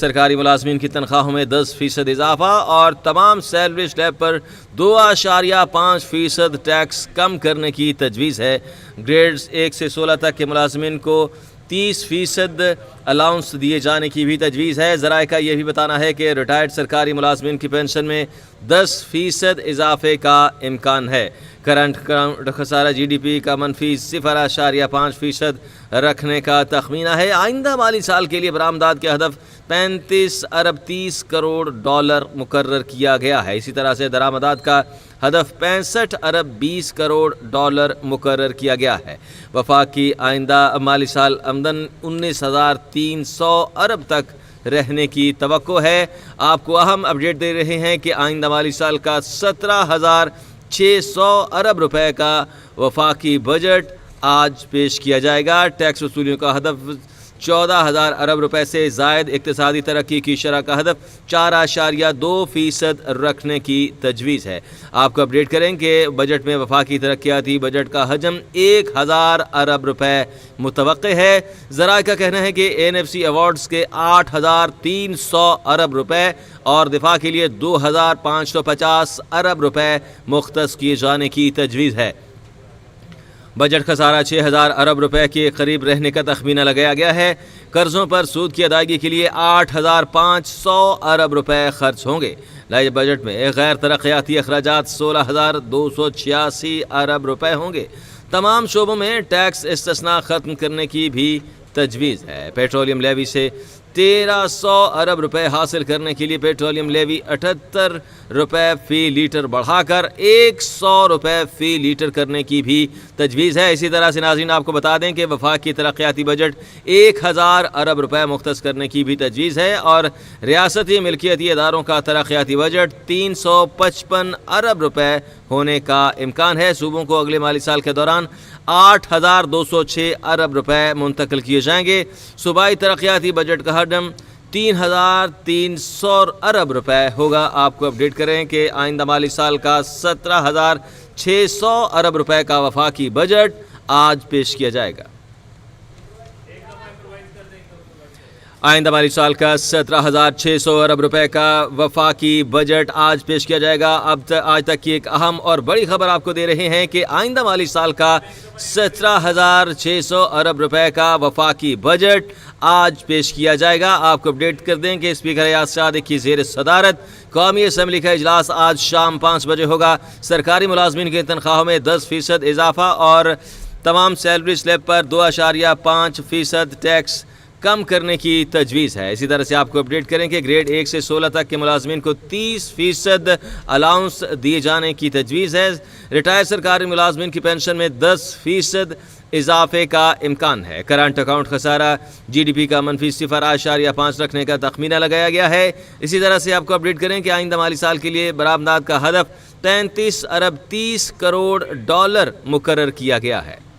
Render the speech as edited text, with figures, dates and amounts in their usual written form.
سرکاری ملازمین کی تنخواہوں میں 10% اضافہ اور تمام سیلری سلیب پر 2.5% ٹیکس کم کرنے کی تجویز ہے۔ گریڈز 1 سے 16 تک کے ملازمین کو 30% الاؤنس دیے جانے کی بھی تجویز ہے۔ ذرائع کا یہ بھی بتانا ہے کہ ریٹائرڈ سرکاری ملازمین کی پینشن میں 10% اضافے کا امکان ہے۔ کرنٹ خسارہ جی ڈی پی کا منفی 0.5% رکھنے کا تخمینہ ہے۔ آئندہ مالی سال کے لیے برآمدات کے ہدف 35 ارب 30 کروڑ ڈالر مقرر کیا گیا ہے۔ اسی طرح سے درآمدات کا ہدف 65 ارب 20 کروڑ ڈالر مقرر کیا گیا ہے۔ وفاق کی آئندہ مالی سال آمدن 19,300 ارب تک رہنے کی توقع ہے۔ آپ کو اہم اپڈیٹ دے رہے ہیں کہ آئندہ مالی سال کا 17,600 ارب روپے کا وفاقی بجٹ آج پیش کیا جائے گا۔ ٹیکس وصولیوں کا ہدف 14,000 ارب روپے سے زائد، اقتصادی ترقی کی شرح کا ہدف 4.2% رکھنے کی تجویز ہے۔ آپ کو اپڈیٹ کریں کہ بجٹ میں وفاقی ترقیاتی بجٹ کا حجم 1,000 ارب روپے متوقع ہے۔ ذرائع کا کہنا ہے کہ NFC ایوارڈز کے 8,300 ارب روپے اور دفاع کے لیے 2,550 ارب روپے مختص کیے جانے کی تجویز ہے۔ بجٹ خسارہ 6,000 ارب روپے کے قریب رہنے کا تخمینہ لگایا گیا ہے۔ قرضوں پر سود کی ادائیگی کے لیے 8,500 ارب روپے خرچ ہوں گے۔ نئے بجٹ میں غیر ترقیاتی اخراجات 16,286 ارب روپے ہوں گے۔ تمام شعبوں میں ٹیکس استثناء ختم کرنے کی بھی تجویز ہے۔ پیٹرولیم لیوی سے 1,300 ارب روپے حاصل کرنے کے لیے پیٹرولیم لیوی 78 روپے فی لیٹر بڑھا کر 100 روپے فی لیٹر کرنے کی بھی تجویز ہے۔ اسی طرح سے ناظرین آپ کو بتا دیں کہ وفاق کی ترقیاتی بجٹ 1,000 ارب روپے مختص کرنے کی بھی تجویز ہے اور ریاستی ملکیتی اداروں کا ترقیاتی بجٹ 355 ارب روپے ہونے کا امکان ہے۔ صوبوں کو اگلے مالی سال کے دوران 8,206 ارب روپے منتقل کیے جائیں گے۔ صوبائی ترقیاتی بجٹ کا حجم 3,300 ارب روپے ہوگا۔ آپ کو اپڈیٹ کریں کہ آئندہ مالی سال کا 17,600 ارب روپے کا وفاقی بجٹ آج پیش کیا جائے گا۔ آئندہ مالی سال کا 17,600 ارب روپے کا وفاقی بجٹ آج پیش کیا جائے گا۔ آج تک کی ایک اہم اور بڑی خبر آپ کو دے رہے ہیں کہ آئندہ مالی سال کا 17,600 ارب روپے کا وفاقی بجٹ آج پیش کیا جائے گا۔ آپ کو اپڈیٹ کر دیں کہ اسپیکر ایاز صادق کی زیر صدارت قومی اسمبلی کا اجلاس آج شام 5 بجے ہوگا۔ سرکاری ملازمین کی تنخواہوں میں 10% اضافہ اور تمام سیلری سلیب پر 2.5% ٹیکس کم کرنے کی تجویز ہے۔ اسی طرح سے آپ کو اپڈیٹ کریں کہ گریڈ 1 سے 16 تک کے ملازمین کو 30% الاؤنس دیے جانے کی تجویز ہے۔ ریٹائر سرکاری ملازمین کی پینشن میں 10% اضافے کا امکان ہے۔ کرنٹ اکاؤنٹ خسارہ جی ڈی پی کا منفی 0.5 رکھنے کا تخمینہ لگایا گیا ہے۔ اسی طرح سے آپ کو اپڈیٹ کریں کہ آئندہ مالی سال کے لیے برآمدات کا ہدف 35 ارب 30 کروڑ ڈالر مقرر کیا گیا ہے۔